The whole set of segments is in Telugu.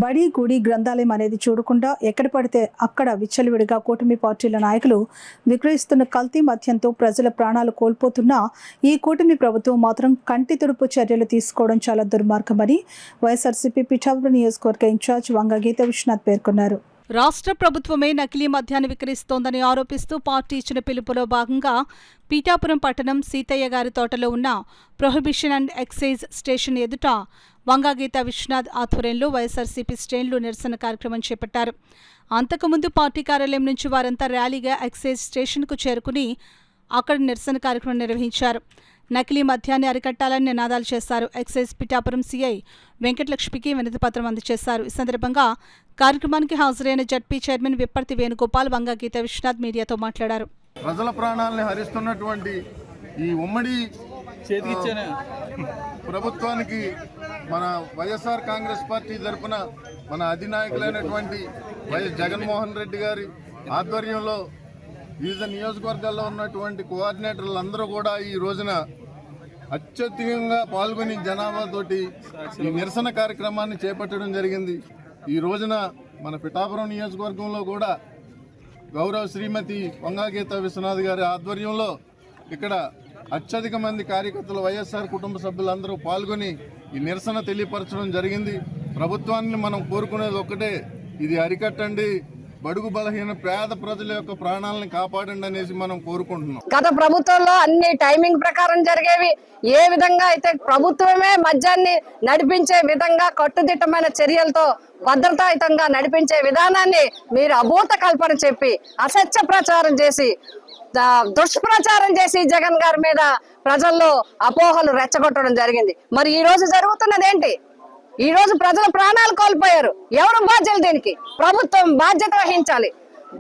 బడి గుడి గ్రంథాలయం అనేది చూడకుండా ఎక్కడ పడితే అక్కడ విచ్చలవిడిగా కూటమి పార్టీల నాయకులు విక్రయిస్తున్న కల్తీ మద్యంతో ప్రజల ప్రాణాలు కోల్పోతున్నా ఈ కూటమి ప్రభుత్వం మాత్రం కంటి తుడుపు చర్యలు తీసుకోవడం చాలా దుర్మార్గమని వైఎస్ఆర్సీపీ పిఠాపురం నియోజకవర్గ ఇన్ఛార్జ్ వంగ గీతా విశ్వనాథ్ పేర్కొన్నారు. రాష్ట్ర ప్రభుత్వమే నకిలీ మద్యాన్ని విక్రయిస్తోందని ఆరోపిస్తూ పార్టీ ఇచ్చిన పిలుపులో భాగంగా పీఠాపురం పట్టణం సీతయ్య గారి తోటలో ఉన్న ప్రొహిబిషన్ అండ్ ఎక్సైజ్ స్టేషన్ ఎదుట వంగ గీతా విశ్వనాథ్ ఆధ్వర్యంలో వైఎస్ఆర్సీపీ శ్రేణులు నిరసన కార్యక్రమం చేపట్టారు. అంతకుముందు పార్టీ కార్యాలయం నుంచి వారంతా ర్యాలీగా ఎక్సైజ్ స్టేషన్కు చేరుకుని అక్కడ నిరసన కార్యక్రమం నిర్వహించారు. నకిలీ మద్యాన్ని అరికట్టాలని నినాదాలు చేశారు. ఎక్సైజ్ పిఠాపురం సీఐ వెంకటలక్ష్మికి వినతిపత్రం అందజేశారు. ఈ సందర్భంగా కార్యక్రమానికి హాజరైన జడ్పీ చైర్మన్ విప్పర్తి వేణుగోపాల్ వంగ గీతా విశ్వనాథ్ మీడియాతో మాట్లాడారు. ప్రజల ప్రాణాలను హరిస్తున్నటువంటి ఈ ఉమ్మడి ప్రభుత్వానికి మన వైఎస్ఆర్ కాంగ్రెస్ పార్టీ తరఫున మన అధినాయకులైనటువంటి వైఎస్ జగన్మోహన్ రెడ్డి గారి ఆధ్వర్యంలో వివిధ నియోజకవర్గాల్లో ఉన్నటువంటి కోఆర్డినేటర్లు కూడా ఈ రోజున అత్యధికంగా పాల్గొని జనాభాతోటి ఈ నిరసన కార్యక్రమాన్ని చేపట్టడం జరిగింది. ఈ రోజున మన పిఠాపురం నియోజకవర్గంలో కూడా గౌరవ శ్రీమతి వంగ గీతా విశ్వనాథ్ గారి ఆధ్వర్యంలో ఇక్కడ అత్యధిక మంది కార్యకర్తలు వైఎస్ఆర్ కుటుంబ సభ్యులందరూ పాల్గొని ఈ నిరసన తెలియపరచడం జరిగింది. ప్రభుత్వాన్ని మనం కోరుకునేది ఒక్కటే, ఇది అరికట్టండి, బడుగు బలహీన పేద ప్రజల యొక్క ప్రాణాలను కాపాడండి అనేసి మనం కోరుకుంటున్నాం. గత ప్రభుత్వంలో అన్ని టైమింగ్ ప్రకారం జరిగేవి. ఏ విధంగా అయితే ప్రభుత్వమే మద్యాన్ని నడిపించే విధంగా కట్టుదిట్టమైన చర్యలతో భద్రతాయుతంగా నడిపించే విధానాన్ని మీరు అభూత కల్పన చెప్పి అసత్య ప్రచారం చేసి దుష్ప్రచారం చేసి జగన్ గారి మీద ప్రజల్లో అపోహలు రెచ్చగొట్టడం జరిగింది. మరి ఈ రోజు జరుగుతున్నది ఏంటి? ఈ రోజు ప్రజల ప్రాణాలు కోల్పోయారు. ఎవరు బాధ్యులు? దీనికి ప్రభుత్వం బాధ్యత వహించాలి.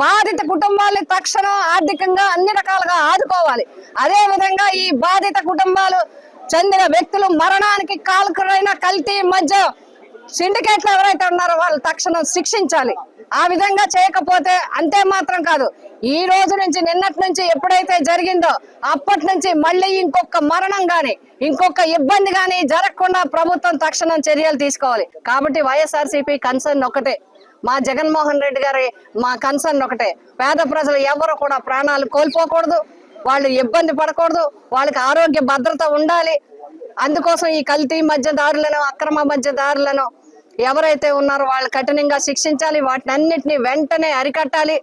బాధిత కుటుంబాలని తక్షణం ఆర్థికంగా అన్ని రకాలుగా ఆదుకోవాలి. అదే విధంగా ఈ బాధిత కుటుంబాలు చెందిన వ్యక్తులు మరణానికి కాల్కురైన కల్తీ మధ్య సిండికేట్లు ఎవరైతే ఉన్నారో వాళ్ళు తక్షణం శిక్షించాలి. ఆ విధంగా చేయకపోతే అంతే మాత్రం కాదు, ఈ రోజు నుంచి నిన్నటి నుంచి ఎప్పుడైతే జరిగిందో అప్పటి నుంచి మళ్ళీ ఇంకొక మరణం గాని ఇంకొక ఇబ్బంది గాని జరగకుండా ప్రభుత్వం తక్షణం చర్యలు తీసుకోవాలి. కాబట్టి వైఎస్ఆర్సీపీ కన్సర్న్ ఒకటే, మా జగన్మోహన్ రెడ్డి గారి మా కన్సర్న్ ఒకటే, పేద ప్రజలు ఎవరు కూడా ప్రాణాలు కోల్పోకూడదు, వాళ్ళు ఇబ్బంది పడకూడదు, వాళ్ళకి ఆరోగ్య భద్రత ఉండాలి. అందుకోసం ఈ కల్తీ మద్యదారులను అక్రమ మద్యదారులను ఎవరైతే ఉన్నారో వాళ్ళు కఠినంగా శిక్షించాలి. వాటిని అన్నిటినీ వెంటనే అరికట్టాలి.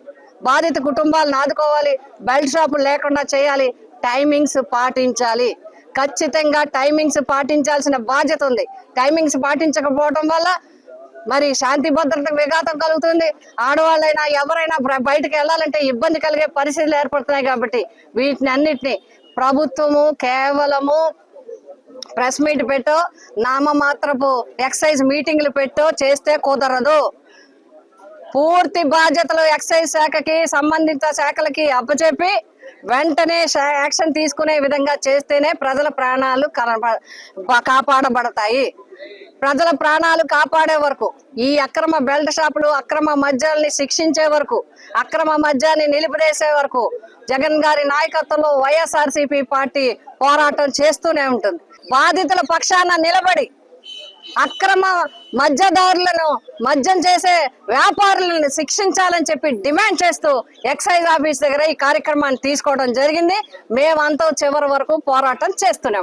బాధిత కుటుంబాలను ఆదుకోవాలి. బెల్ట్ షాపులు లేకుండా చేయాలి. టైమింగ్స్ పాటించాలి. ఖచ్చితంగా టైమింగ్స్ పాటించాల్సిన బాధ్యత ఉంది. టైమింగ్స్ పాటించకపోవడం వల్ల మరి శాంతి భద్రతకు విఘాతం కలుగుతుంది. ఆడవాళ్ళైనా ఎవరైనా బయటకు వెళ్ళాలంటే ఇబ్బంది కలిగే పరిస్థితులు ఏర్పడుతున్నాయి. కాబట్టి వీటిని అన్నిటినీ ప్రభుత్వము కేవలము ప్రెస్ మీట్ పెట్టో నామమాత్రపు ఎక్సైజ్ మీటింగ్లు పెట్టో చేస్తే కుదరదు. పూర్తి బాధ్యతలు ఎక్సైజ్ శాఖకి సంబంధిత శాఖలకి అప్పచెప్పి వెంటనే యాక్షన్ తీసుకునే విధంగా చేస్తేనే ప్రజల ప్రాణాలు కాపాడబడతాయి. ప్రజల ప్రాణాలు కాపాడే వరకు, ఈ అక్రమ బెల్ట్ షాపులు అక్రమ మద్యాన్ని శిక్షించే వరకు, అక్రమ మద్యాన్ని నిలిపివేసే వరకు జగన్ గారి నాయకత్వంలో వైఎస్ఆర్సీపీ పార్టీ పోరాటం చేస్తూనే ఉంటుంది. బాధితుల పక్షాన నిలబడి అక్రమ మద్యదారులను మద్యం చేసే వ్యాపారులను శిక్షించాలని చెప్పి డిమాండ్ చేస్తూ ఎక్సైజ్ ఆఫీస్ దగ్గర ఈ కార్యక్రమాన్ని తీసుకోవడం జరిగింది. మేమంతా చివరి వరకు పోరాటం చేస్తూనే ఉంటాం.